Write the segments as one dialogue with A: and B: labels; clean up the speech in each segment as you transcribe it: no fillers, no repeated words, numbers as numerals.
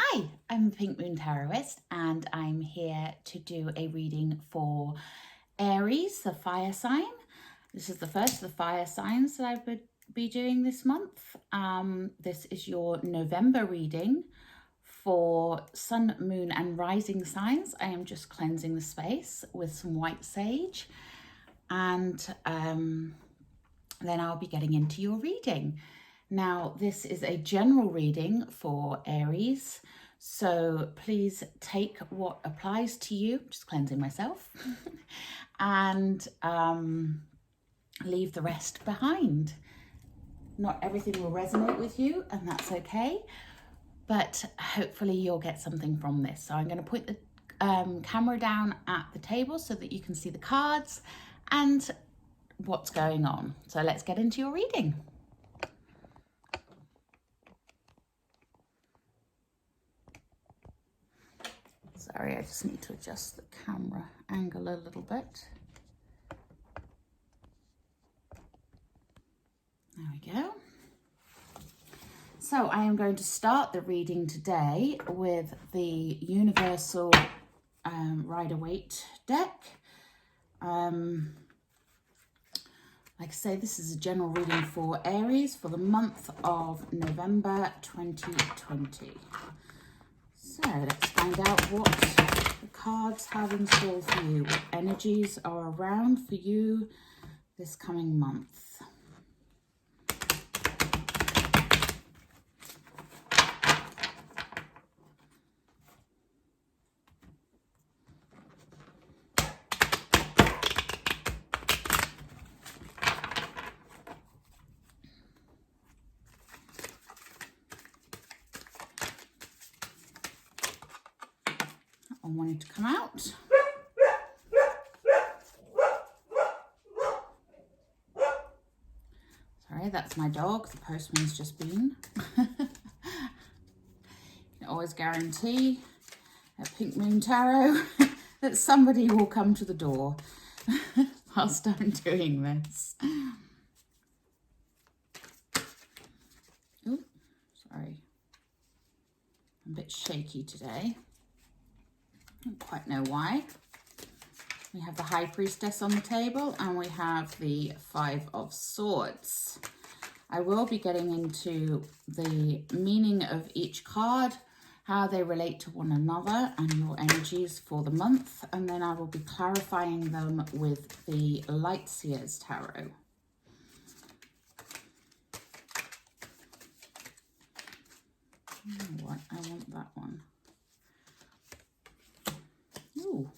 A: Hi, I'm Pink Moon Tarotist and I'm here to do a reading for Aries, the fire sign. This is the first of the fire signs that I would be doing this month. This is your November reading for Sun, Moon and Rising signs. I am just cleansing the space with some white sage and then I'll be getting into your reading. Now, this is a general reading for Aries, so please take what applies to you, just cleansing myself, and leave the rest behind. Not everything will resonate with you, and that's okay, but hopefully you'll get something from this. So I'm going to put the camera down at the table so that you can see the cards and what's going on. So let's get into your reading. Sorry, I just need to adjust the camera angle a little bit. There we go. So I am going to start the reading today with the Universal Rider-Waite deck. Like I say, this is a general reading for Aries for the month of November 2020. So let's find out what the cards have in store for you, what energies are around for you this coming month. I wanted to come out. Sorry, that's my dog. The postman's just been. You can always guarantee at Pink Moon Tarot that somebody will come to the door whilst I'm doing this. Oh, sorry. I'm a bit shaky today. I don't quite know why. We have the High Priestess on the table and we have the Five of Swords. I will be getting into the meaning of each card, how they relate to one another and your energies for the month, and then I will be clarifying them with the Light Seers Tarot. What? I want that one. Ooh.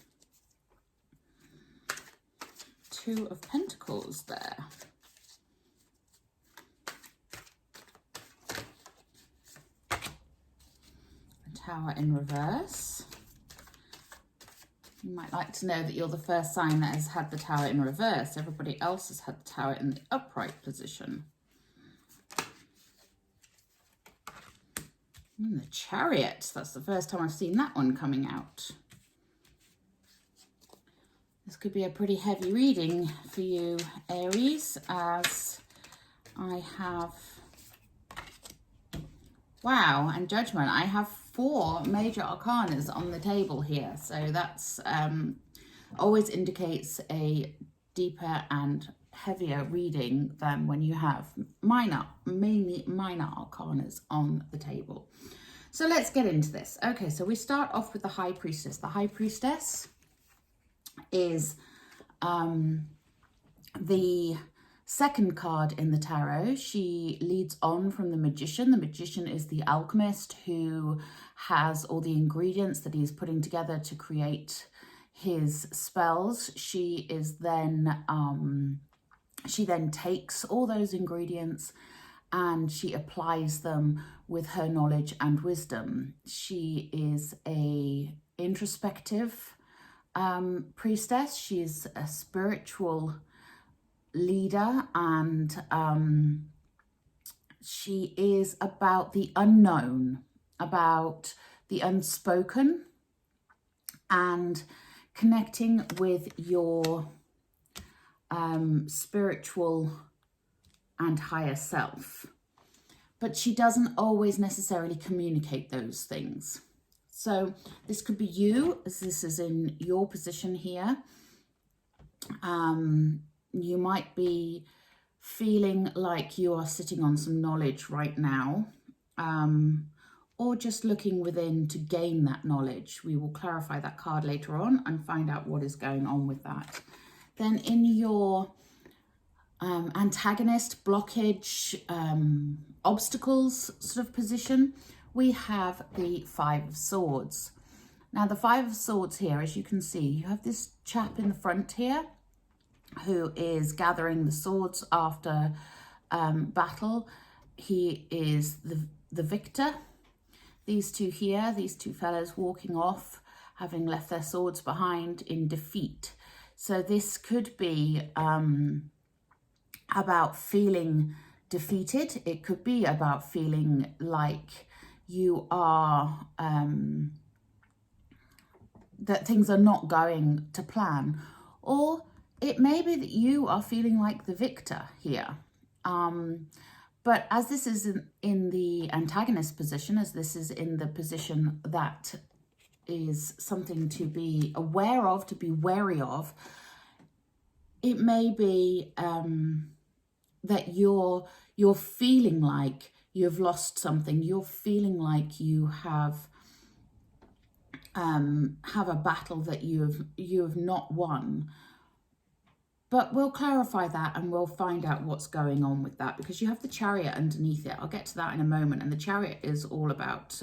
A: Two of Pentacles there. A Tower in reverse. You might like to know that you're the first sign that has had the Tower in reverse. Everybody else has had the Tower in the upright position. And the Chariot. That's the first time I've seen that one coming out. This could be a pretty heavy reading for you, Aries, as I have, wow, and Judgment. I have 4 major arcanas on the table here. So that's always indicates a deeper and heavier reading than when you have mainly minor arcanas on the table. So let's get into this. Okay, so we start off with the High Priestess. The High Priestess is the second card in the tarot. She leads on from the Magician. The Magician is the alchemist who has all the ingredients that he's putting together to create his spells. She then takes all those ingredients and she applies them with her knowledge and wisdom. She is a introspective priestess. She's a spiritual leader and she is about the unknown, about the unspoken, and connecting with your spiritual and higher self. but she doesn't always necessarily communicate those things. So this could be you, as this is in your position here. You might be feeling like you are sitting on some knowledge right now, or just looking within to gain that knowledge. We will clarify that card later on and find out what is going on with that. Then in your antagonist, blockage, obstacles sort of position, we have the Five of Swords. Now the Five of Swords here, as you can see, you have this chap in the front here who is gathering the swords after battle. He is the victor. These two here, these two fellows walking off, having left their swords behind in defeat. So this could be about feeling defeated. It could be about feeling like you are, that things are not going to plan. Or it may be that you are feeling like the victor here. But as this is in the antagonist position, as this is in the position that is something to be aware of, to be wary of, it may be that you're feeling like you've lost something. You're feeling like you have a battle that you have not won. But we'll clarify that and we'll find out what's going on with that, because you have the Chariot underneath it. I'll get to that in a moment. And the Chariot is all about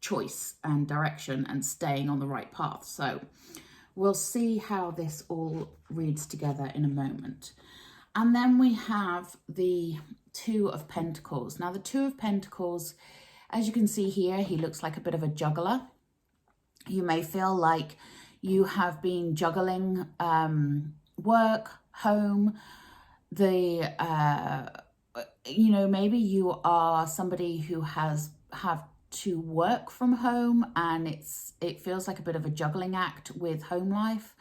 A: choice and direction and staying on the right path. So we'll see how this all reads together in a moment. And then we have the Two of Pentacles. Now the Two of Pentacles, as you can see here, he looks like a bit of a juggler. You may feel like you have been juggling work, home, maybe you are somebody who have to work from home, and it feels like a bit of a juggling act with home life.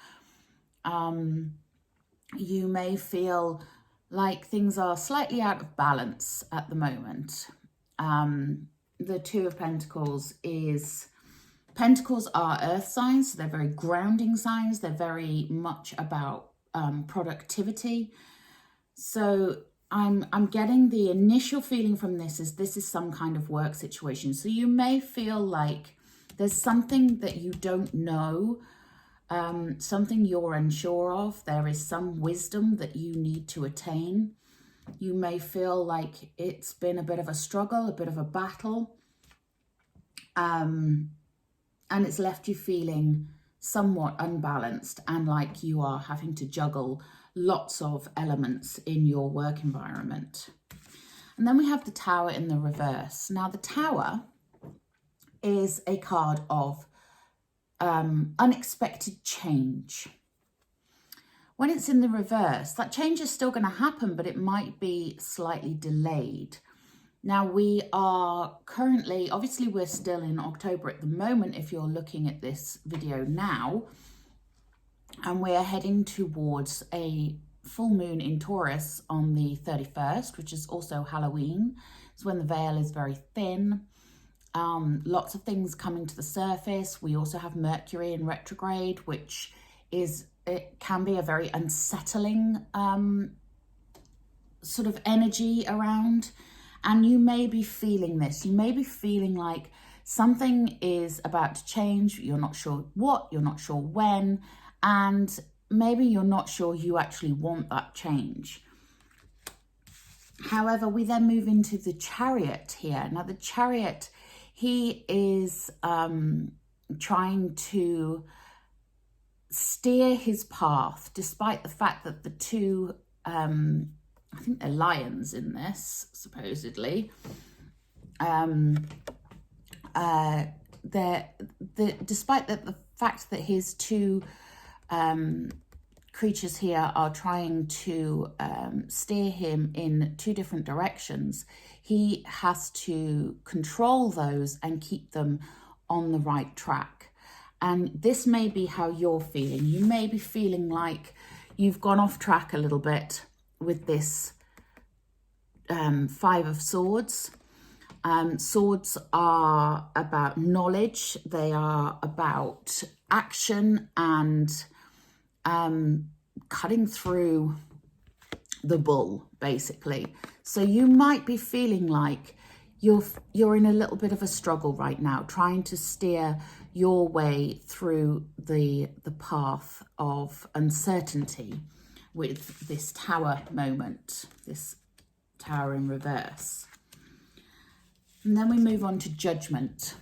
A: You may feel like things are slightly out of balance at the moment. The Two of Pentacles Pentacles are earth signs, so they're very grounding signs. They're very much about productivity. So I'm getting the initial feeling from this is some kind of work situation. So you may feel like there's something that you don't know, something you're unsure of. There is some wisdom that you need to attain. You may feel like it's been a bit of a struggle, a bit of a battle, and it's left you feeling somewhat unbalanced and like you are having to juggle lots of elements in your work environment. And then we have the Tower in the reverse. Now the Tower is a card of unexpected change. When it's in the reverse, that change is still going to happen, but it might be slightly delayed. Now we are currently, obviously we're still in October at the moment if you're looking at this video now, and we're heading towards a full moon in Taurus on the 31st, which is also Halloween. It's when the veil is very thin. Lots of things coming to the surface. We also have Mercury in retrograde, which it can be a very unsettling sort of energy around. And you may be feeling this. You may be feeling like something is about to change. You're not sure what, you're not sure when, and maybe you're not sure you actually want that change. However, we then move into the Chariot here. Now the Chariot, he is trying to steer his path, despite the fact that the two I think they're lions in this, supposedly. Despite the fact that his two creatures here are trying to steer him in two different directions, he has to control those and keep them on the right track. And this may be how you're feeling. You may be feeling like you've gone off track a little bit with this Five of Swords. Swords are about knowledge. They are about action and cutting through the bull, basically. So you might be feeling like you're in a little bit of a struggle right now, trying to steer your way through the path of uncertainty with this Tower moment, this Tower in reverse. And then we move on to Judgment.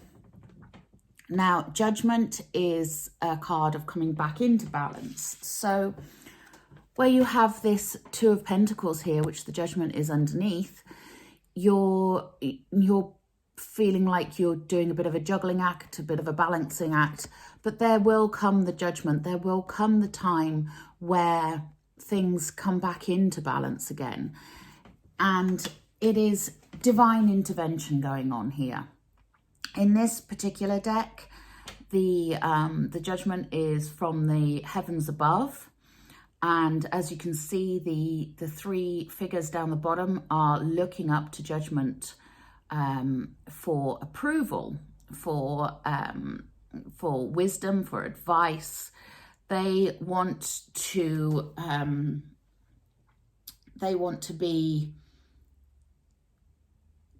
A: Now, Judgment is a card of coming back into balance. So where you have this Two of Pentacles here, which the Judgment is underneath, you're feeling like you're doing a bit of a juggling act, a bit of a balancing act, but there will come the Judgment. There will come the time where things come back into balance again. And it is divine intervention going on here. In this particular deck, the Judgment is from the heavens above. And as you can see, the three figures down the bottom are looking up to Judgment for approval, for wisdom, for advice. They want to be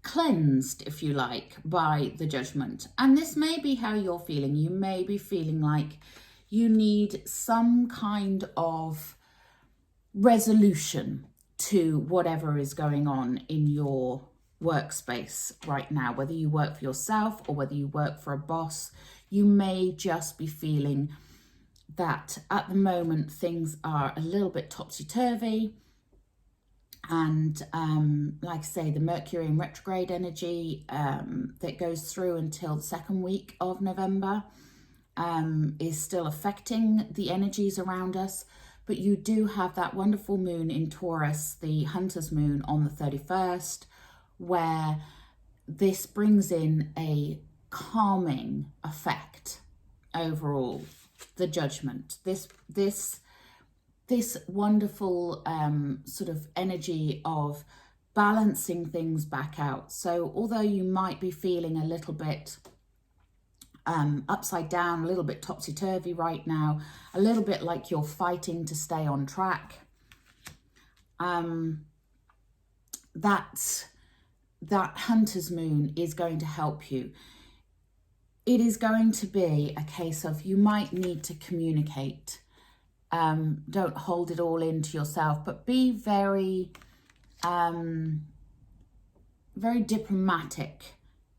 A: cleansed, if you like, by the Judgment. And this may be how you're feeling. You may be feeling like you need some kind of resolution to whatever is going on in your workspace right now, whether you work for yourself or whether you work for a boss. You may just be feeling that at the moment things are a little bit topsy-turvy. And like I say, the Mercury in retrograde energy that goes through until the second week of November is still affecting the energies around us. But you do have that wonderful moon in Taurus, the Hunter's moon on the 31st, where this brings in a calming effect overall, the Judgment. This wonderful sort of energy of balancing things back out. So although you might be feeling a little bit upside down, a little bit topsy-turvy right now, a little bit like you're fighting to stay on track, that Hunter's moon is going to help you. It is going to be a case of you might need to communicate. Don't hold it all into yourself, but be very, very diplomatic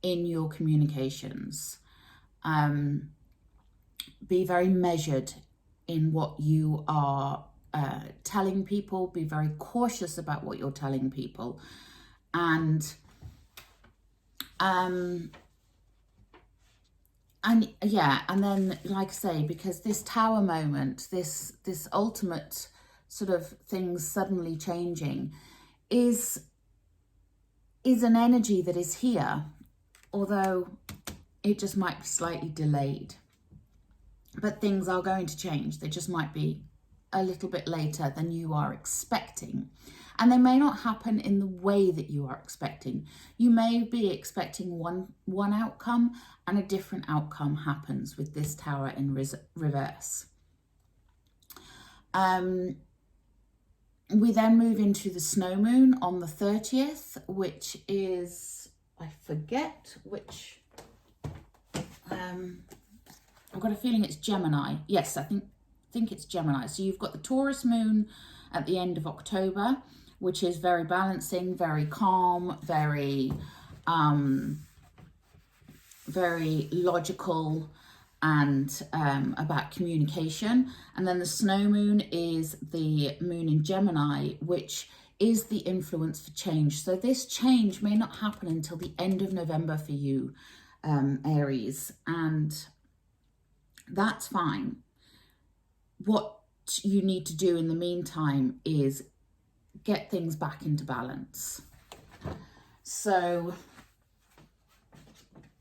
A: in your communications. Be very measured in what you are telling people. Be very cautious about what you're telling people. And yeah, and then, like I say, because this Tower moment, this ultimate sort of things suddenly changing is an energy that is here, although it just might be slightly delayed. But things are going to change. They just might be a little bit later than you are expecting. And they may not happen in the way that you are expecting. You may be expecting one outcome, and a different outcome happens with this Tower in reverse. We then move into the Snow Moon on the 30th, which is, I forget which, I've got a feeling it's Gemini. Yes, I think it's Gemini. So you've got the Taurus moon at the end of October, which is very balancing, very calm, very logical, and about communication. And then the Snow Moon is the moon in Gemini, which is the influence for change. So this change may not happen until the end of November for you, Aries, and that's fine. What you need to do in the meantime is get things back into balance. So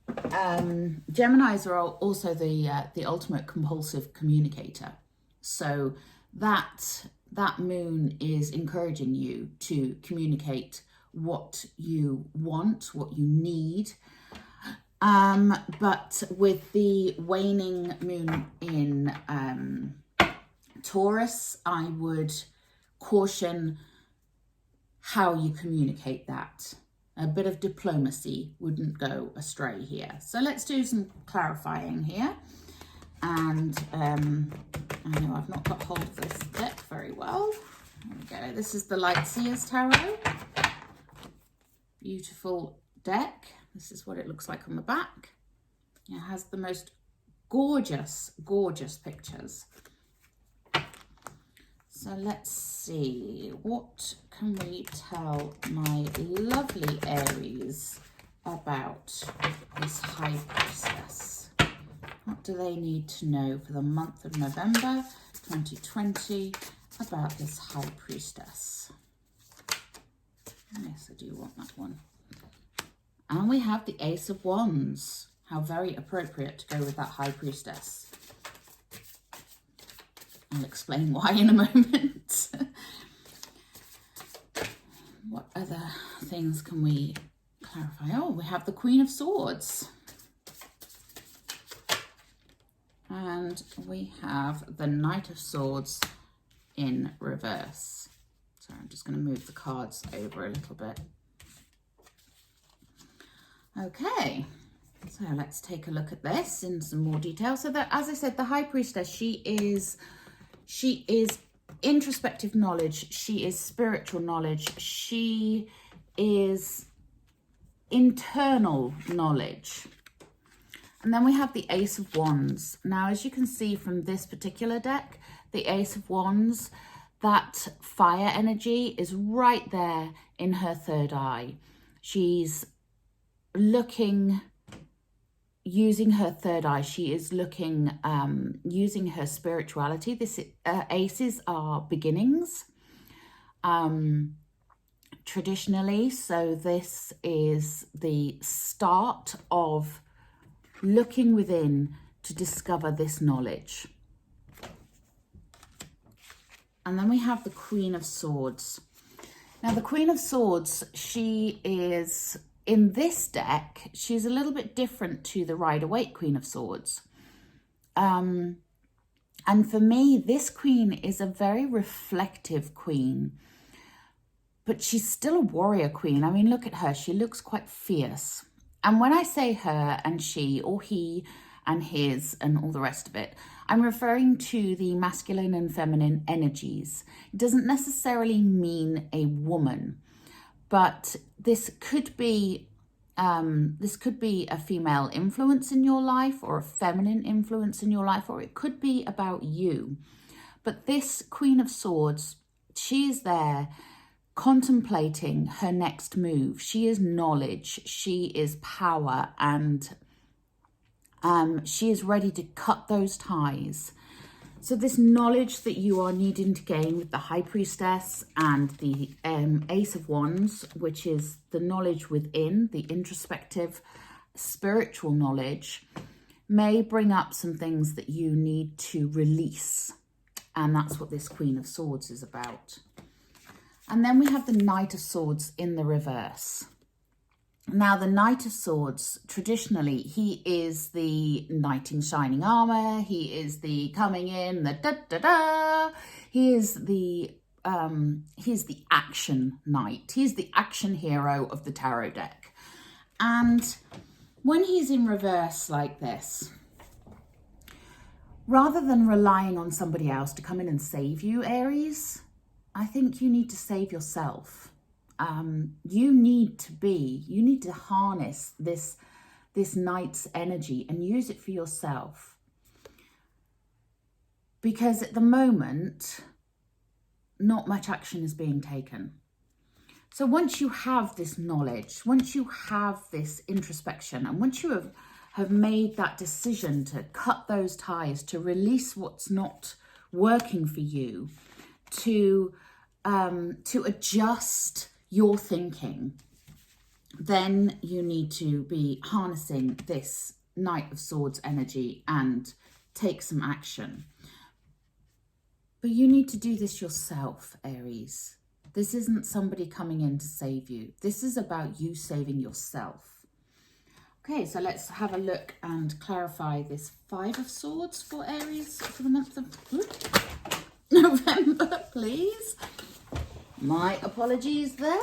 A: Geminis are also the ultimate compulsive communicator. So that moon is encouraging you to communicate what you want, what you need. But with the waning moon in Taurus, I would caution how you communicate that. A bit of diplomacy wouldn't go astray here. So let's do some clarifying here. And I know I've not got hold of this deck very well. There we go. This is the Light Seers Tarot. Beautiful deck. This is what it looks like on the back. It has the most gorgeous, gorgeous pictures. So let's see, what can we tell my lovely Aries about this High Priestess? What do they need to know for the month of November 2020 about this High Priestess? Yes, I do want that one. And we have the Ace of Wands. How very appropriate to go with that High Priestess. I'll explain why in a moment. What other things can we clarify? Oh, we have the Queen of Swords. And we have the Knight of Swords in reverse. So I'm just going to move the cards over a little bit. Okay, so let's take a look at this in some more detail. So that, as I said, the High Priestess, she is introspective knowledge, she is spiritual knowledge, she is internal knowledge. And then we have the Ace of Wands. Now, as you can see from this particular deck, the Ace of Wands, that fire energy is right there in her third eye. She's looking, using her third eye, she is looking, using her spirituality. This aces are beginnings, traditionally. So this is the start of looking within to discover this knowledge. And then we have the Queen of Swords. Now, the Queen of Swords, she is, in this deck, she's a little bit different to the Rider-Waite Queen of Swords. And for me, this queen is a very reflective queen, but she's still a warrior queen. I mean, look at her. She looks quite fierce. And when I say her and she, or he and his and all the rest of it, I'm referring to the masculine and feminine energies. It doesn't necessarily mean a woman, but this could be a female influence in your life, or a feminine influence in your life, or it could be about you. But this Queen of Swords, she is there contemplating her next move. She is knowledge, she is power, and she is ready to cut those ties. So this knowledge that you are needing to gain with the High Priestess and the Ace of Wands, which is the knowledge within, the introspective spiritual knowledge, may bring up some things that you need to release. And that's what this Queen of Swords is about. And then we have the Knight of Swords in the reverse. Now, the Knight of Swords, traditionally, he is the knight in shining armor. He is the coming in, the da-da-da. He's the action knight. He's the action hero of the tarot deck. And when he's in reverse like this, rather than relying on somebody else to come in and save you, Aries, I think you need to save yourself. You need to harness this knight's energy and use it for yourself. Because at the moment, not much action is being taken. So once you have this knowledge, once you have this introspection, and once you have made that decision to cut those ties, to release what's not working for you, to adjust your thinking, then you need to be harnessing this Knight of Swords energy and take some action. But you need to do this yourself, Aries. This isn't somebody coming in to save you. This is about you saving yourself. Okay, so let's have a look and clarify this Five of Swords for Aries for the month of November, please. My apologies there.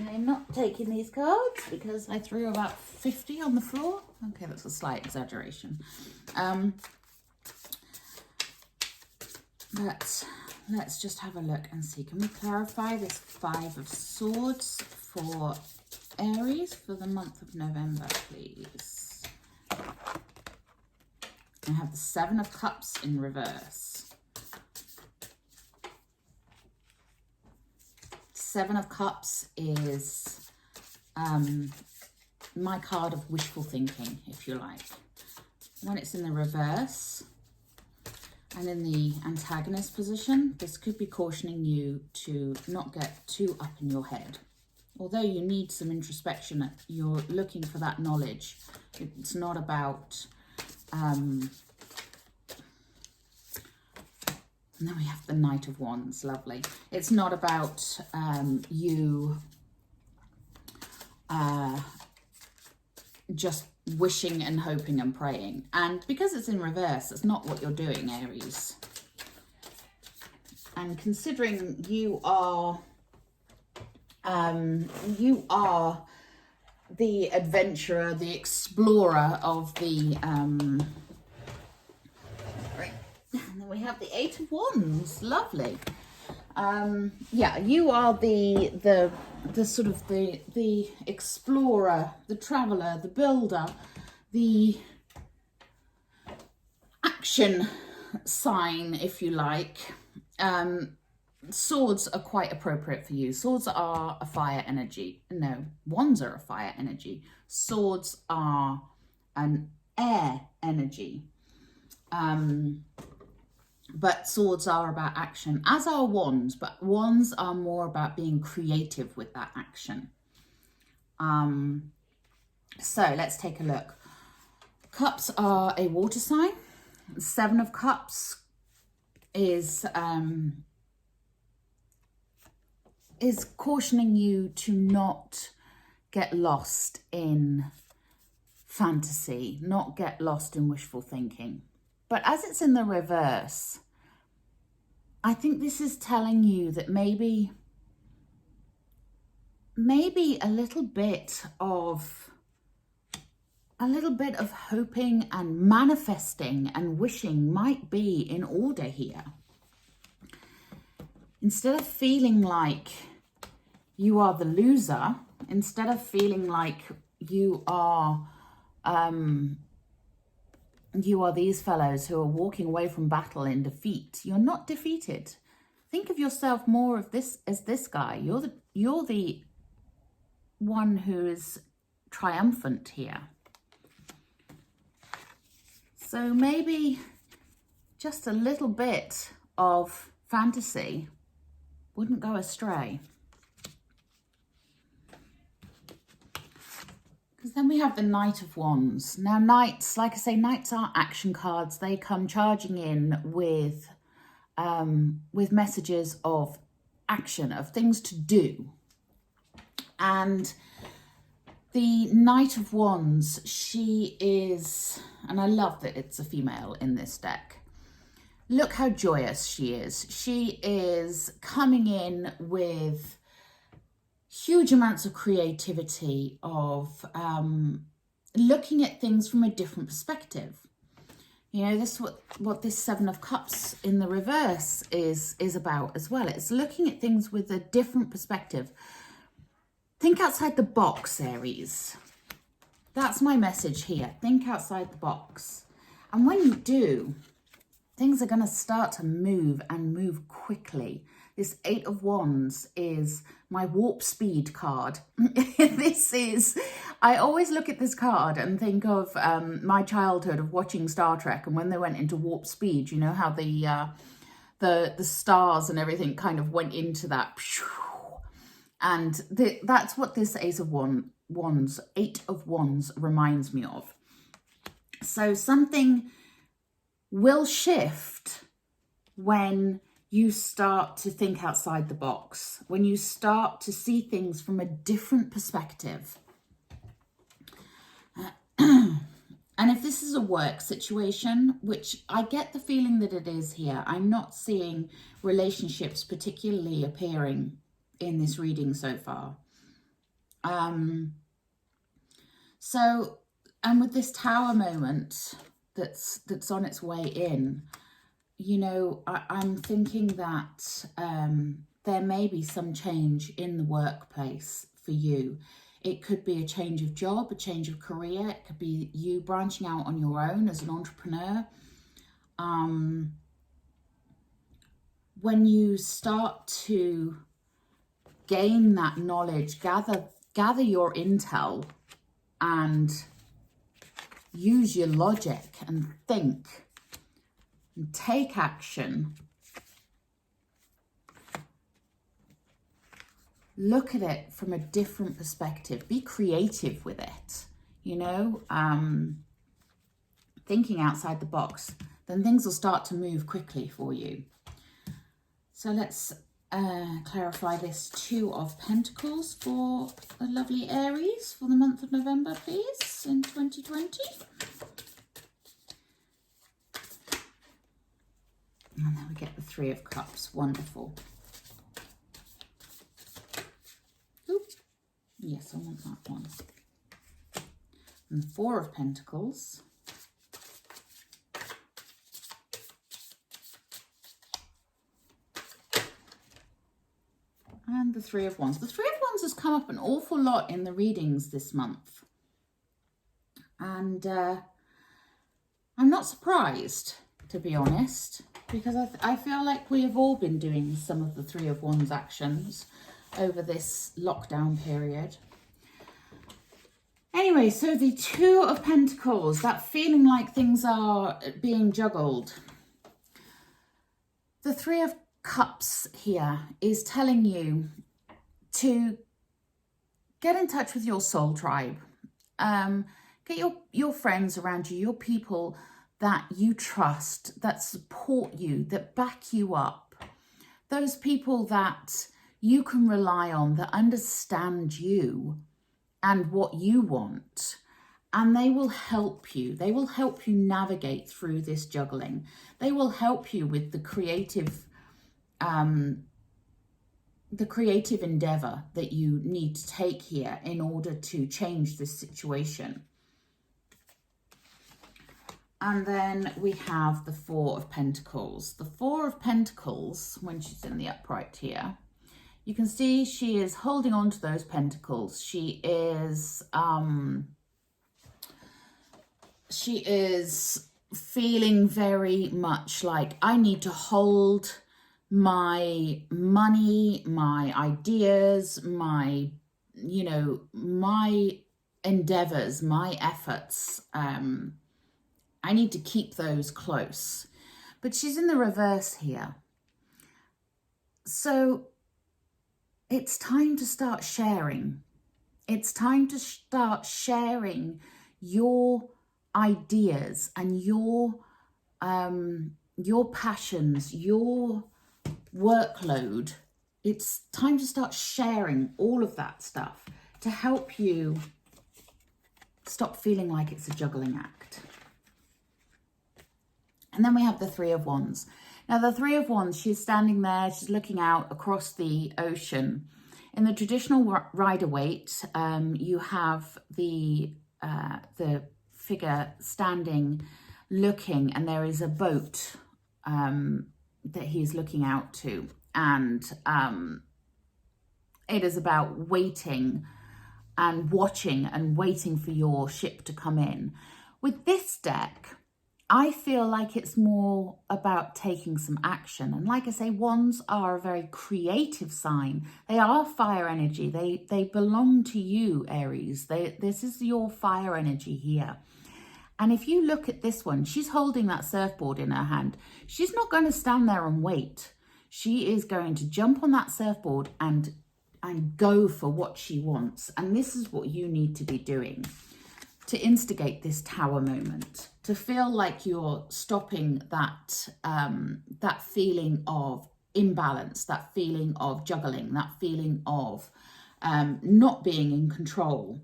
A: I'm not taking these cards because I threw about 50 on the floor. Okay, that's a slight exaggeration. But let's just have a look and see. Can we clarify this Five of Swords for Aries for the month of November, please? I have the Seven of Cups in reverse. Seven of Cups is my card of wishful thinking, if you like. When it's in the reverse and in the antagonist position, this could be cautioning you to not get too up in your head. Although you need some introspection, you're looking for that knowledge. It's not about... And then we have the Knight of Wands, lovely. It's not about you just wishing and hoping and praying. And because it's in reverse, it's not what you're doing, Aries. And considering you are the adventurer, the explorer of the... And then we have the Eight of Wands, lovely. Yeah, you are the sort of the explorer, the traveler, the builder, the action sign, if you like. Swords are quite appropriate for you. Swords are a fire energy. No, wands are a fire energy. Swords are an air energy. But swords are about action, as are wands, but wands are more about being creative with that action. So let's take a look. Cups are a water sign. Seven of Cups is cautioning you to not get lost in fantasy, not get lost in wishful thinking. But as it's in the reverse, I think this is telling you that maybe a little bit of hoping and manifesting and wishing might be in order here. Instead of feeling like you are the loser, instead of feeling like you are these fellows who are walking away from battle in defeat, you're not defeated. Think of yourself more of this as this guy. You're the one who is triumphant here. So maybe just a little bit of fantasy wouldn't go astray. Because then we have the Knight of Wands. Now knights, like I say, knights are action cards. They come charging in with messages of action, of things to do. And the Knight of Wands, she is, and I love that it's a female in this deck. Look how joyous she is. She is coming in with huge amounts of creativity, of looking at things from a different perspective. You know, this is what this Seven of Cups in the reverse is about as well. It's looking at things with a different perspective. Think outside the box, Aries. That's my message here. Think outside the box. And when you do, things are going to start to move and move quickly. This Eight of Wands is my warp speed card. I always look at this card and think of my childhood of watching Star Trek, and when they went into warp speed, you know how the stars and everything kind of went into that. And that's what this Eight of Wands reminds me of. So something will shift when you start to think outside the box, when you start to see things from a different perspective. And if this is a work situation, which I get the feeling that it is here, I'm not seeing relationships particularly appearing in this reading so far. So, and with this Tower moment that's on its way in, you know, I'm thinking that there may be some change in the workplace for you. It could be a change of job, a change of career. It could be you branching out on your own as an entrepreneur. When you start to gain that knowledge, gather your intel and use your logic and think and take action. Look at it from a different perspective. Be creative with it, you know, thinking outside the box. Then things will start to move quickly for you. So let's clarify this Two of Pentacles for the lovely Aries for the month of November, please, in 2020. And then we get the Three of Cups. Wonderful. Yes, I want that one. And the Four of Pentacles. And the Three of Wands. The Three of Wands has come up an awful lot in the readings this month. And I'm not surprised, to be honest, because I feel like we have all been doing some of the Three of Wands actions over this lockdown period. Anyway, so the Two of Pentacles, that feeling like things are being juggled. The Three of Cups here is telling you to get in touch with your soul tribe. Get your friends around you, your people that you trust, that support you, that back you up. Those people that you can rely on, that understand you and what you want, and they will help you. They will help you navigate through this juggling. They will help you with the creative endeavor that you need to take here in order to change this situation. And then we have the Four of Pentacles. The Four of Pentacles, when she's in the upright here, you can see she is holding on to those pentacles. She is feeling very much like, I need to hold my money, my ideas, my, you know, my endeavors, my efforts. I need to keep those close. But she's in the reverse here. So it's time to start sharing. It's time to start sharing your ideas and your passions, your workload. It's time to start sharing all of that stuff to help you stop feeling like it's a juggling act. And then we have the Three of Wands. Now, the Three of Wands, she's standing there, she's looking out across the ocean. In the traditional Rider-Waite, you have the figure standing, looking, and there is a boat that he's looking out to. And it is about waiting and watching and waiting for your ship to come in. With this deck, I feel like it's more about taking some action. And like I say, wands are a very creative sign. They are fire energy. They belong to you, Aries. This is your fire energy here. And if you look at this one, she's holding that surfboard in her hand. She's not going to stand there and wait. She is going to jump on that surfboard and go for what she wants. And this is what you need to be doing to instigate this Tower moment, to feel like you're stopping that that feeling of imbalance, that feeling of juggling, that feeling of not being in control.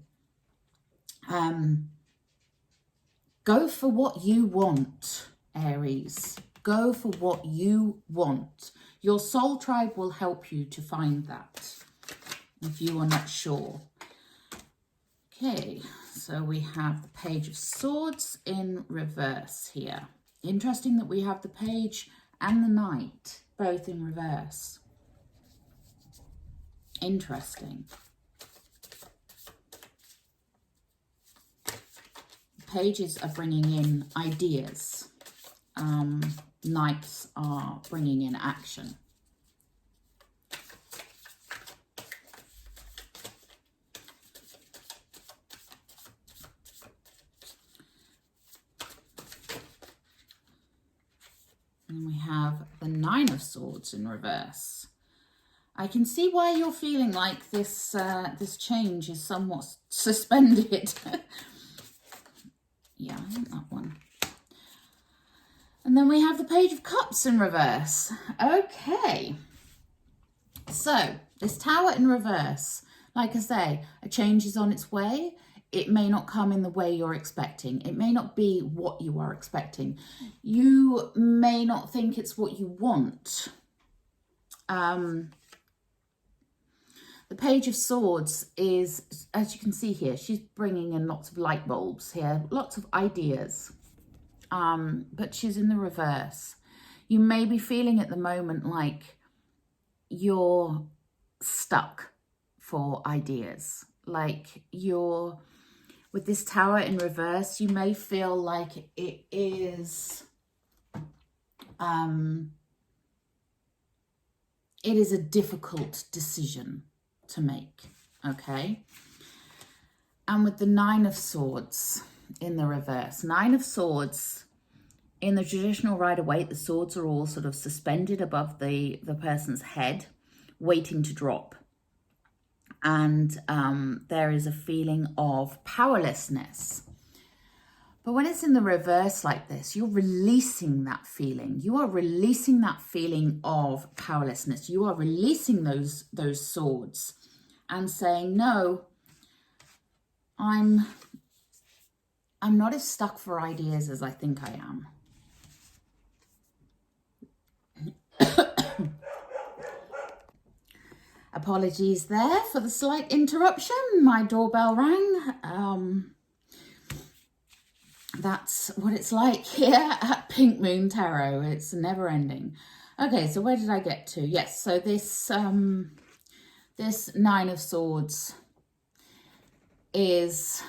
A: Go for what you want, Aries. Go for what you want. Your soul tribe will help you to find that if you are not sure. Okay, so we have the Page of Swords in reverse here. Interesting that we have the Page and the Knight both in reverse. Interesting. Pages are bringing in ideas. Knights are bringing in action. And we have the Nine of Swords in reverse. I can see why you're feeling like this this change is somewhat suspended. Yeah, I think that one. And then we have the Page of Cups in reverse. Okay. So, this Tower in reverse, like I say, a change is on its way. It may not come in the way you're expecting. It may not be what you are expecting. You may not think it's what you want. The Page of Swords is, as you can see here, she's bringing in lots of light bulbs here, lots of ideas, but she's in the reverse. You may be feeling at the moment like you're stuck for ideas, like you're, with this Tower in reverse, you may feel like it is a difficult decision to make, okay? And with the Nine of Swords in the reverse, Nine of Swords, in the traditional Rider-Waite, the swords are all sort of suspended above the person's head, waiting to drop. And there is a feeling of powerlessness. But when it's in the reverse like this, you're releasing that feeling. You are releasing that feeling of powerlessness. You are releasing those swords and saying, no, I'm not as stuck for ideas as I think I am. Apologies there for the slight interruption. My doorbell rang. That's what it's like here at Pink Moon Tarot. It's never ending. Okay, so where did I get to? Yes, so this this Nine of Swords is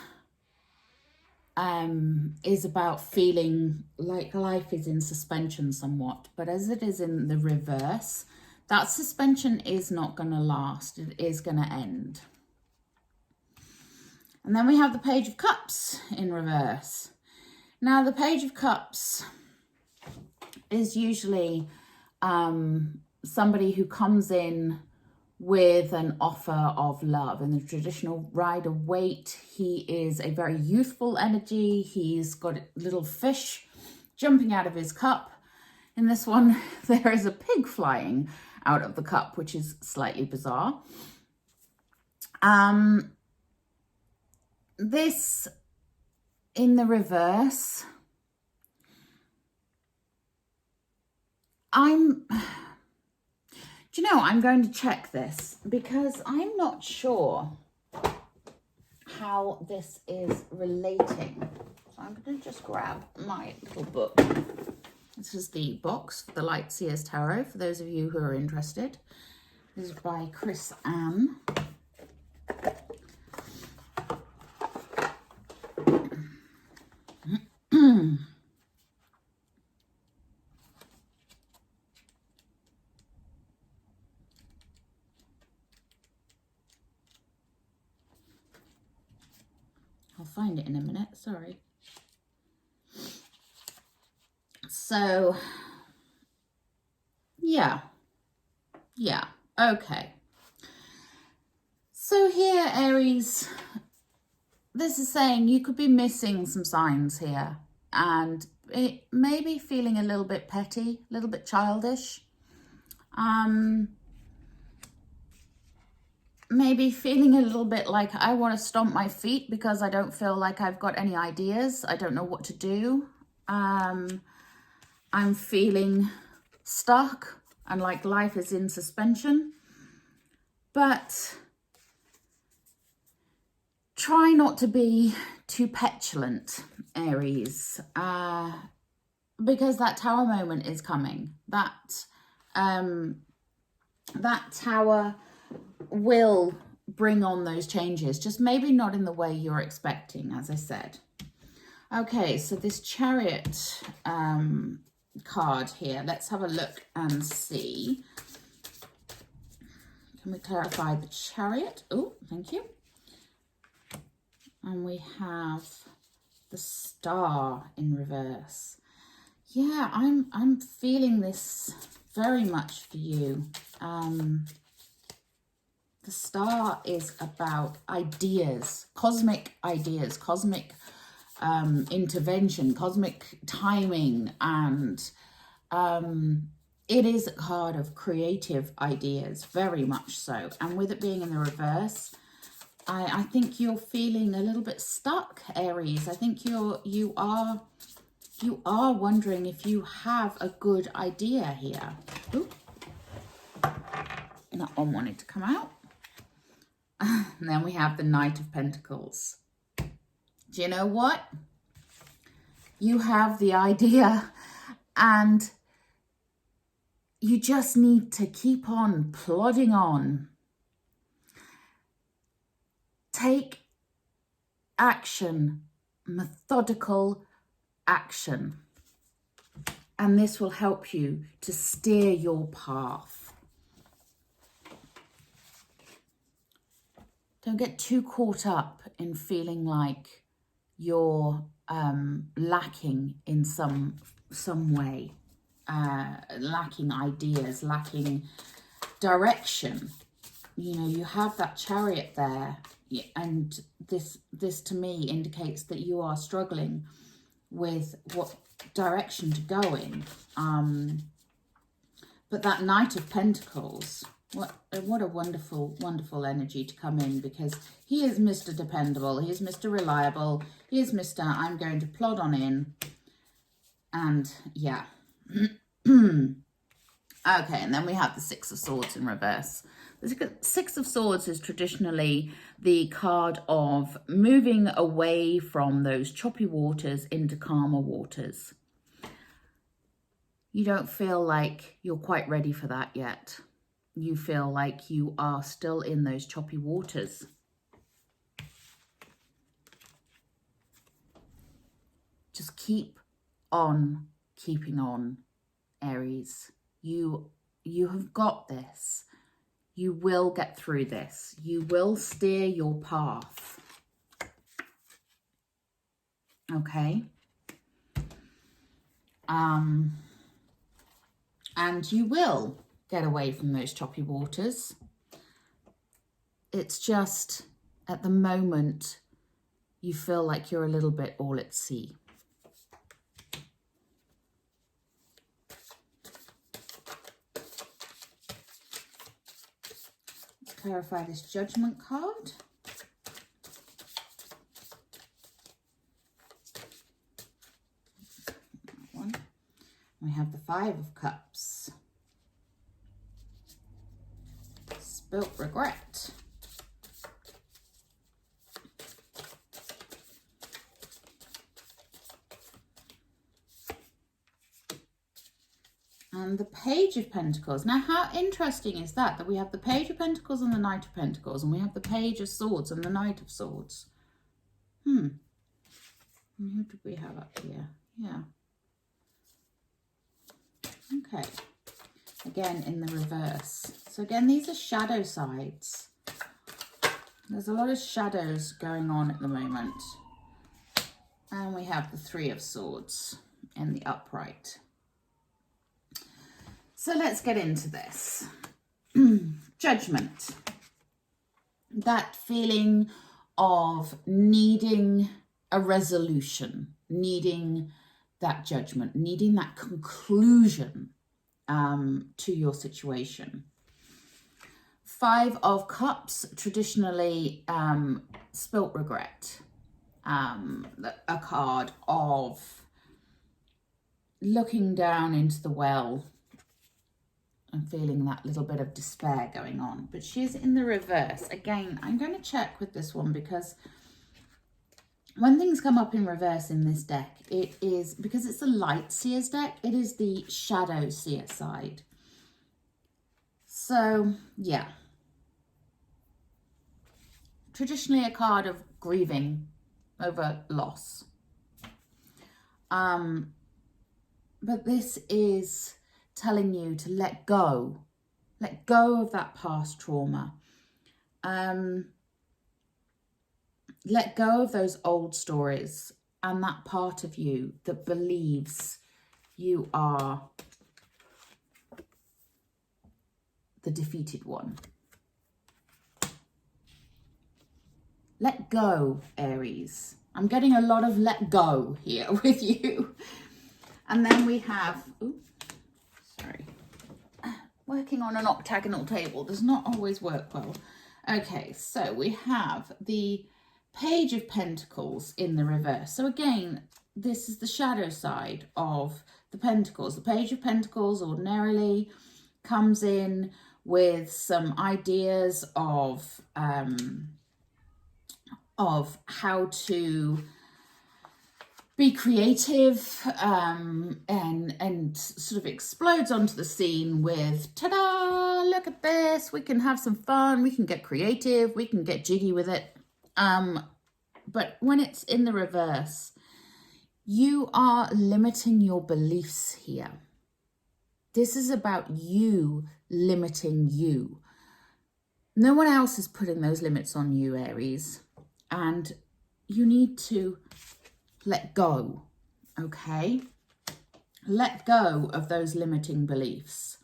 A: about feeling like life is in suspension somewhat, but as it is in the reverse, that suspension is not going to last. It is going to end. And then we have the Page of Cups in reverse. Now, the Page of Cups is usually somebody who comes in with an offer of love. In the traditional Rider-Waite, he is a very youthful energy. He's got a little fish jumping out of his cup. In this one, there is a pig flying out of the cup, which is slightly bizarre. This in the reverse, do you know, I'm going to check this because I'm not sure how this is relating. So I'm going to just grab my little book. This is the box for the Lightseers Tarot, for those of you who are interested. This is by Chris Ann. I'll find it in a minute, sorry. So, yeah, okay. So here, Aries, this is saying you could be missing some signs here, and it may be feeling a little bit petty, a little bit childish. Maybe feeling a little bit like I want to stomp my feet because I don't feel like I've got any ideas. I don't know what to do. I'm feeling stuck and like life is in suspension. But try not to be too petulant, Aries, because that tower moment is coming. That tower will bring on those changes, just maybe not in the way you're expecting, as I said. Okay, so this Chariot card here, let's have a look and see. Can we clarify the Chariot? Oh, thank you. And we have the Star in reverse. Yeah, I'm feeling this very much for you. The Star is about ideas, cosmic intervention, cosmic timing, and it is a card of creative ideas, very much so. And with it being in the reverse, I think you're feeling a little bit stuck, Aries. I think you are wondering if you have a good idea here. Ooh. That one wanted to come out. And then we have the Knight of Pentacles. Do you know what? You have the idea and you just need to keep on plodding on. Take action, methodical action. And this will help you to steer your path. Don't get too caught up in feeling like you're lacking in some way, lacking ideas, lacking direction. You know, you have that Chariot there, and this to me indicates that you are struggling with what direction to go in. But that Knight of Pentacles, what a wonderful, wonderful energy to come in, because he is Mr. Dependable, he is Mr. Reliable, he is Mr. I'm going to plod on in. And yeah. Okay, and then we have the Six of Swords in reverse. The Six of Swords is traditionally the card of moving away from those choppy waters into calmer waters. You don't feel like you're quite ready for that yet. You feel like you are still in those choppy waters. Just keep on keeping on, Aries. You have got this. You will get through this. You will steer your path. Okay? And you will get away from those choppy waters. It's just, at the moment, you feel like you're a little bit all at sea. Let's clarify this Judgment card. We have the Five of Cups. Spilt regret. And the Page of Pentacles. Now, how interesting is that we have the Page of Pentacles and the Knight of Pentacles, and we have the Page of Swords and the Knight of Swords. And who did we have up here? Yeah. Okay, again in the reverse. So again, these are shadow sides. There's a lot of shadows going on at the moment. And we have the Three of Swords in the upright. So let's get into this. Judgment. That feeling of needing a resolution, needing that judgment, needing that conclusion to your situation. Five of Cups, traditionally spilt regret. A card of looking down into the well and feeling that little bit of despair going on. But she's in the reverse. Again, I'm going to check with this one, because when things come up in reverse in this deck, it is, because it's a light seer's deck, it is the shadow seer side. So, yeah. Traditionally a card of grieving over loss. But this is telling you to let go of that past trauma. Let go of those old stories and that part of you that believes you are the defeated one. Let go, Aries. I'm getting a lot of let go here with you. And then we have, working on an octagonal table does not always work well. Okay, so we have the Page of Pentacles in the reverse. So again, this is the shadow side of the Pentacles. The Page of Pentacles ordinarily comes in with some ideas of how to be creative, and sort of explodes onto the scene with, ta-da, look at this, we can have some fun, we can get creative, we can get jiggy with it. But when it's in the reverse, you are limiting your beliefs here. This is about you limiting you. No one else is putting those limits on you, Aries. And you need to let go, okay? Let go of those limiting beliefs.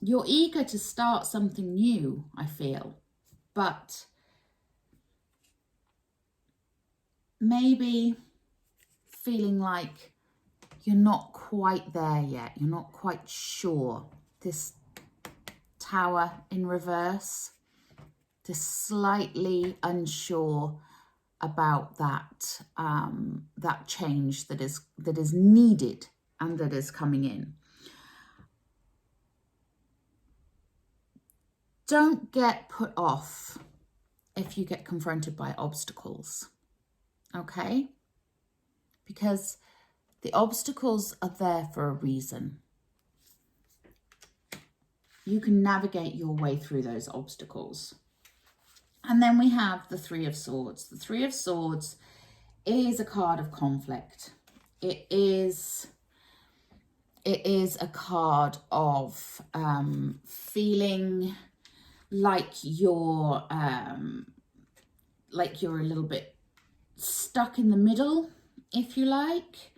A: You're eager to start something new, I feel, but maybe feeling like you're not quite there yet. You're not quite sure. This Tower in reverse, just slightly unsure about that that change that is needed and that is coming in. Don't get put off if you get confronted by obstacles, okay? Because the obstacles are there for a reason. You can navigate your way through those obstacles. And then we have the Three of Swords. The Three of Swords is a card of conflict. It is a card of feeling like you're a little bit stuck in the middle, if you like.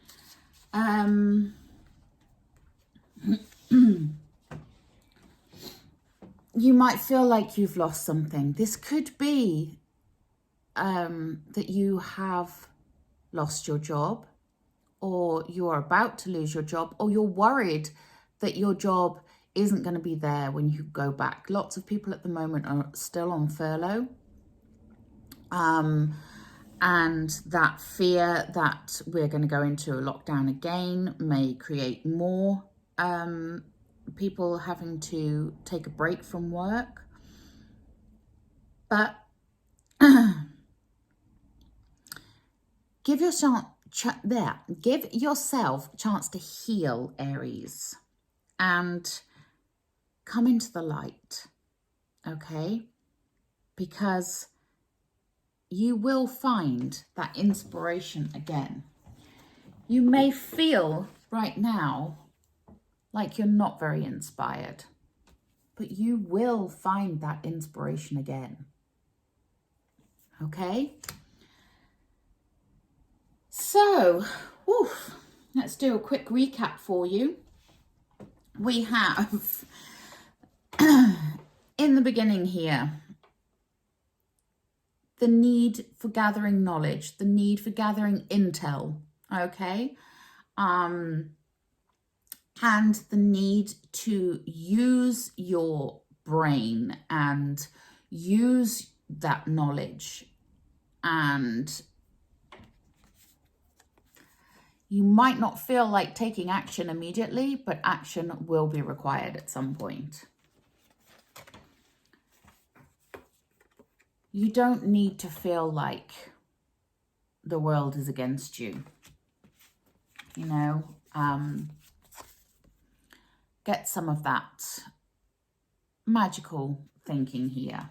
A: You might feel like you've lost something. This could be that you have lost your job, or you're about to lose your job, or you're worried that your job isn't going to be there when you go back. Lots of people at the moment are still on furlough. And that fear that we're going to go into a lockdown again may create more people having to take a break from work. But give yourself a chance to heal, Aries, and come into the light, okay? Because you will find that inspiration again. You may feel right now like you're not very inspired, but you will find that inspiration again, okay? So, let's do a quick recap for you. We have, in the beginning here, the need for gathering knowledge, the need for gathering intel, okay? and the need to use your brain and use that knowledge. And you might not feel like taking action immediately, but action will be required at some point. You don't need to feel like the world is against you. You know, get some of that magical thinking here.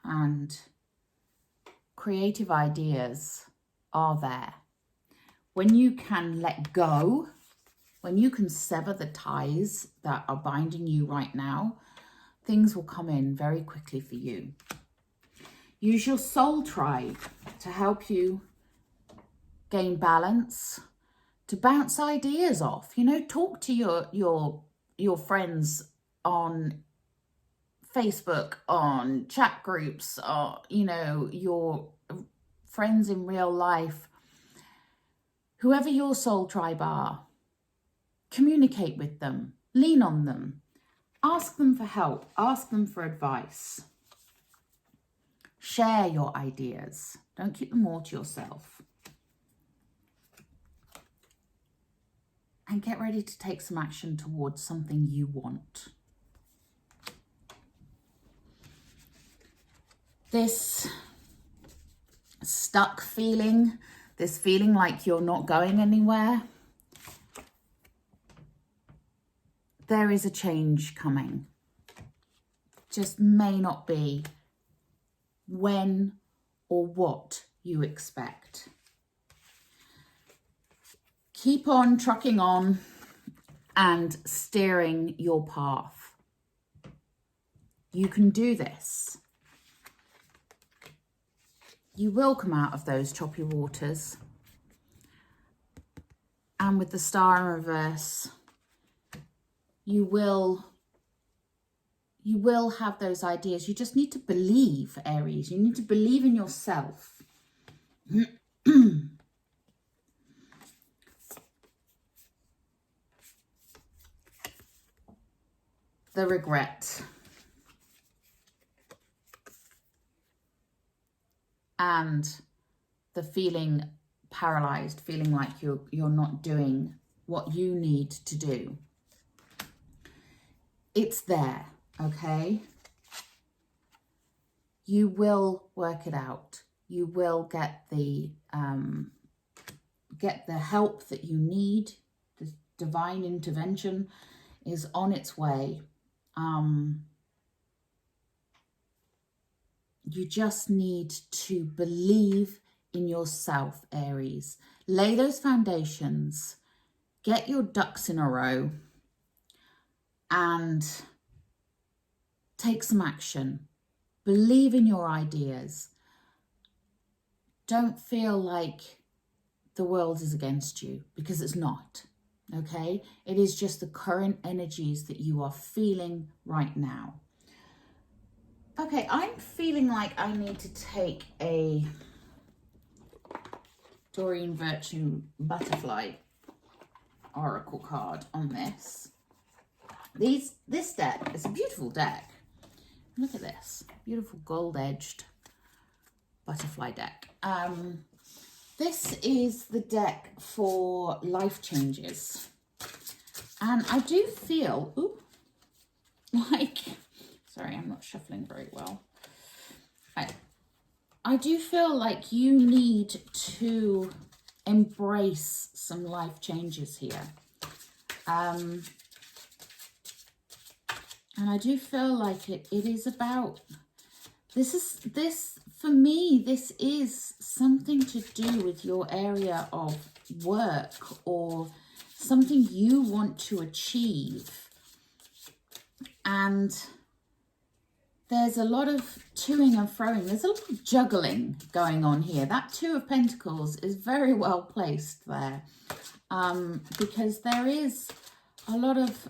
A: And creative ideas are there. When you can let go, when you can sever the ties that are binding you right now, things will come in very quickly for you. Use your soul tribe to help you gain balance, to bounce ideas off. You know, talk to your friends on Facebook, on chat groups, or, you know, your friends in real life. Whoever your soul tribe are, communicate with them, lean on them, ask them for help, ask them for advice. Share your ideas. Don't keep them all to yourself. And get ready to take some action towards something you want. This stuck feeling, this feeling like you're not going anywhere, there is a change coming. Just may not be when or what you expect. Keep on trucking on and steering your path. You can do this. You will come out of those choppy waters. And with the Star in reverse, you will have those ideas. You just need to believe, Aries. You need to believe in yourself. The regret. And the feeling paralyzed, feeling like you're not doing what you need to do. It's there, okay? You will work it out. You will get the help that you need. The divine intervention is on its way. You just need to believe in yourself, Aries. Lay those foundations, get your ducks in a row, and take some action. Believe in your ideas. Don't feel like the world is against you, because it's not, okay? It is just the current energies that you are feeling right now. Okay, I'm feeling like I need to take a Doreen Virtue Butterfly Oracle card on this. This deck is a beautiful deck. Look at this, beautiful gold-edged butterfly deck. This is the deck for life changes. And I do feel, like... Sorry, I'm not shuffling very well. I do feel like you need to embrace some life changes here. And I do feel like it is about, for me, this is something to do with your area of work or something you want to achieve. And there's a lot of toing and froing. There's a lot of juggling going on here. That Two of Pentacles is very well placed there, because there is a lot of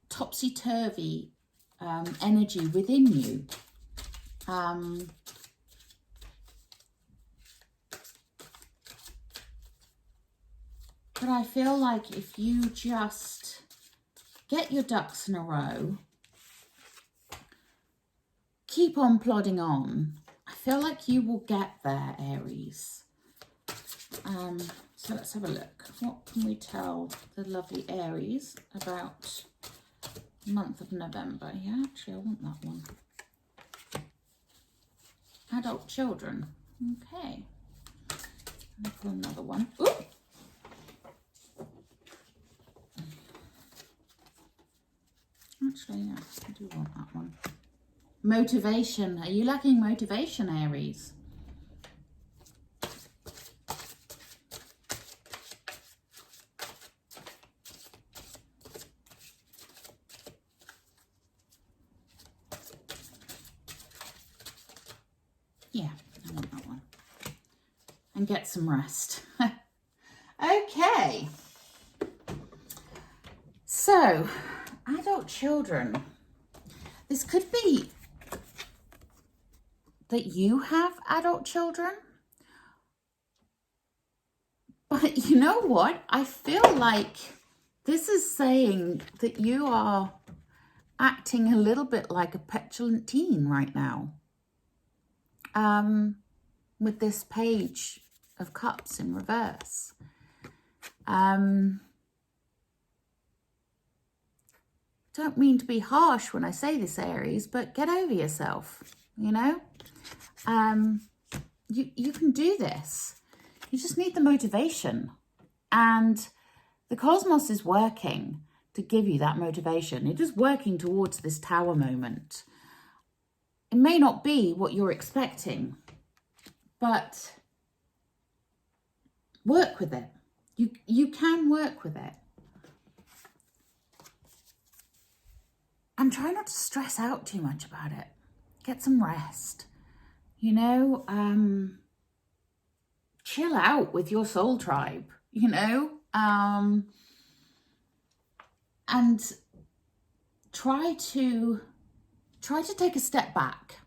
A: topsy-turvy energy within you. But I feel like if you just get your ducks in a row, keep on plodding on, I feel like you will get there, Aries. So let's have a look. What can we tell the lovely Aries about the month of November? Yeah, actually, I want that one. Adult children. Okay. I'll pull another one. Ooh! Actually, yeah, I do want that one. Motivation. Are you lacking motivation, Aries? Yeah, I want that one. And get some rest. Okay. So, adult children. This could be that you have adult children. But you know what? I feel like this is saying that you are acting a little bit like a petulant teen right now. With this Page of Cups in reverse. Don't mean to be harsh when I say this, Aries, but get over yourself, you know? You can do this. You just need the motivation. And the cosmos is working to give you that motivation. It is working towards this Tower moment. It may not be what you're expecting, but work with it. You can work with it. And try not to stress out too much about it. Get some rest. You know, chill out with your soul tribe, you know, and try to take a step back.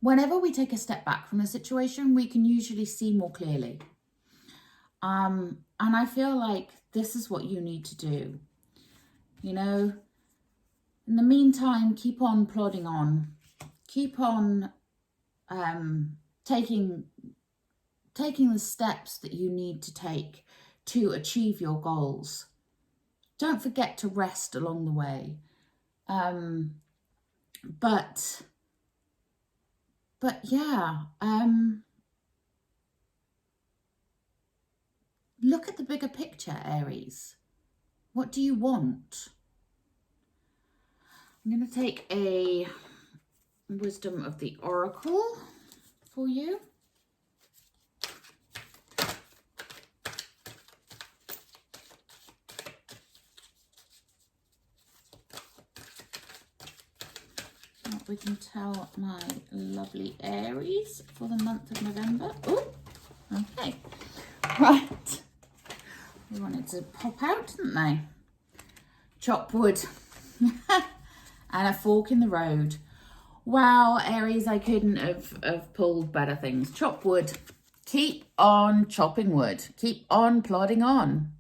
A: Whenever we take a step back from a situation, we can usually see more clearly. And I feel like this is what you need to do. You know, in the meantime, keep on plodding on. Keep on taking the steps that you need to take to achieve your goals. Don't forget to rest along the way. But yeah, look at the bigger picture, Aries. What do you want? I'm going to take a Wisdom of the Oracle for you. What we can tell my lovely Aries for the month of November. Oh, okay. Right. They wanted to pop out, didn't they? Chop wood. And a fork in the road. Wow, Aries, I couldn't have pulled better things. Chop wood. Keep on chopping wood. Keep on plodding on.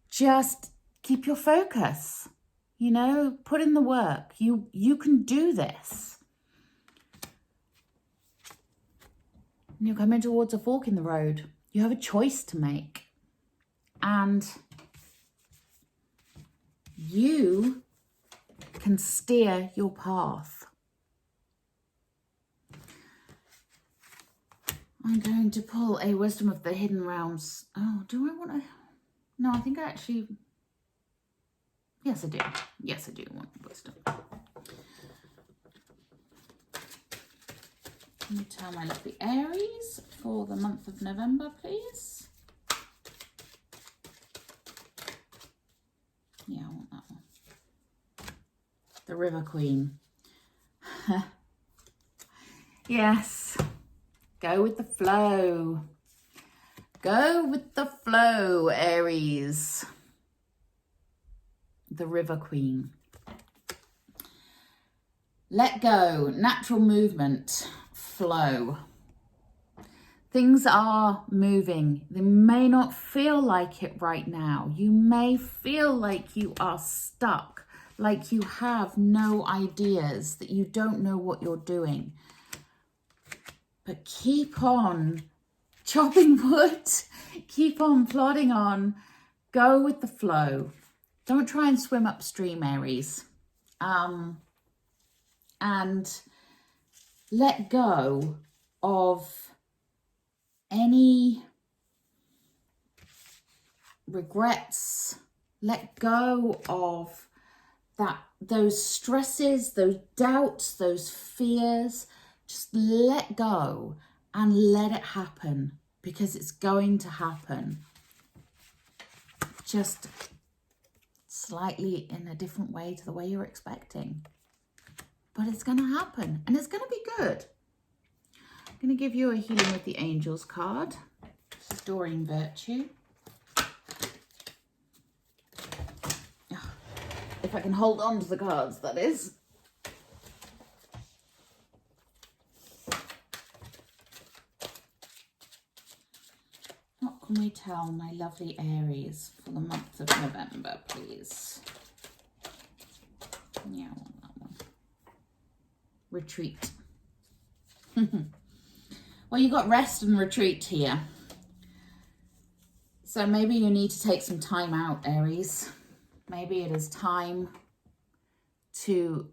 A: Just keep your focus. You know, put in the work. You can do this. And you're coming towards a fork in the road. You have a choice to make. And you can steer your path. I'm going to pull a Wisdom of the Hidden Realms. Oh, do I want to? No, I think I actually... Yes, I do. Yes, I do want wisdom. Can you tell my lovely Aries for the month of November, please? Yeah, I want that one. The River Queen. Yes. Go with the flow. Go with the flow, Aries. The River Queen. Let go. Natural movement. Flow. Things are moving. They may not feel like it right now. You may feel like you are stuck, like you have no ideas, that you don't know what you're doing. But keep on chopping wood, keep on plodding on, go with the flow. Don't try and swim upstream, Aries. And let go of any regrets. Let go of those stresses, those doubts, those fears. Just let go and let it happen, because it's going to happen. Just slightly in a different way to the way you're expecting. But it's going to happen, and it's going to be good. I'm going to give you a Healing with the Angels card. This is Doreen Virtue. If I can hold on to the cards, that is. What can we tell my lovely Aries for the month of November, please? Yeah, I want that one. Retreat. Well, you got rest and retreat here. So maybe you need to take some time out, Aries. Maybe it is time to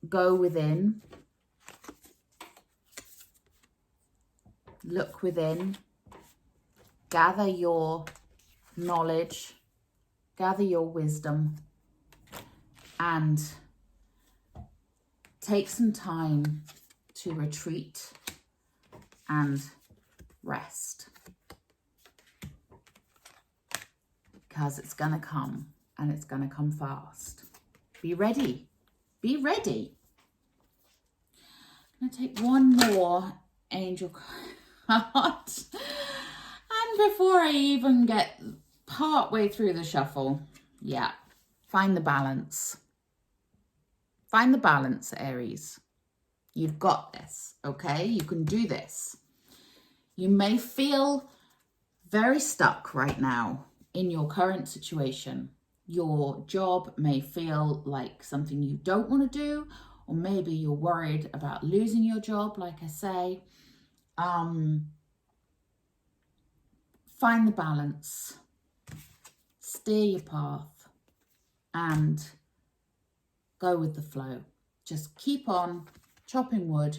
A: go within, look within, gather your knowledge, gather your wisdom, and take some time to retreat and rest. Because it's going to come, and it's going to come fast. Be ready. Be ready. I'm going to take one more angel card. And before I even get part way through the shuffle, yeah, find the balance. Find the balance, Aries. You've got this, okay? You can do this. You may feel very stuck right now in your current situation. Your job may feel like something you don't want to do, or maybe you're worried about losing your job, like I say. Find the balance, steer your path, and go with the flow. Just keep on chopping wood,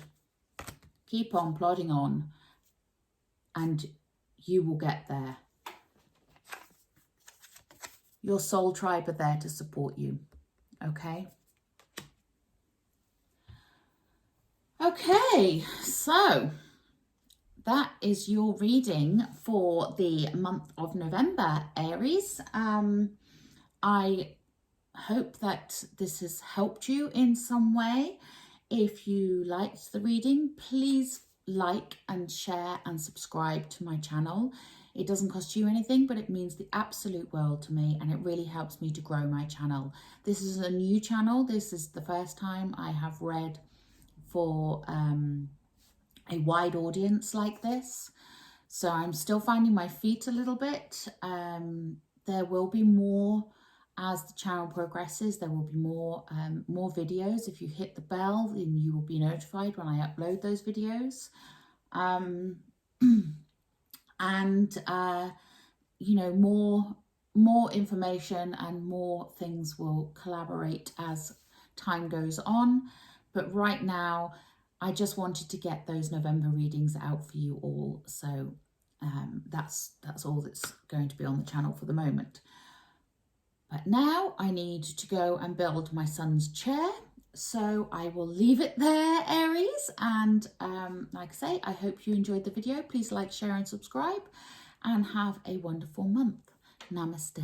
A: keep on plodding on, and you will get there. Your soul tribe are there to support you, okay? Okay, so that is your reading for the month of November, Aries. I hope that this has helped you in some way. If you liked the reading, please like and share and subscribe to my channel. It doesn't cost you anything, but it means the absolute world to me, and it really helps me to grow my channel. This is a new channel. This is the first time I have read for a wide audience like this. So I'm still finding my feet a little bit. There will be more as the channel progresses. There will be more videos. If you hit the bell, then you will be notified when I upload those videos. And you know, more information and more things will collaborate as time goes on. But right now, I just wanted to get those November readings out for you all. So that's all that's going to be on the channel for the moment. But now I need to go and build my son's chair. So I will leave it there, Aries. And like I say, I hope you enjoyed the video. Please like, share and subscribe, and have a wonderful month. Namaste.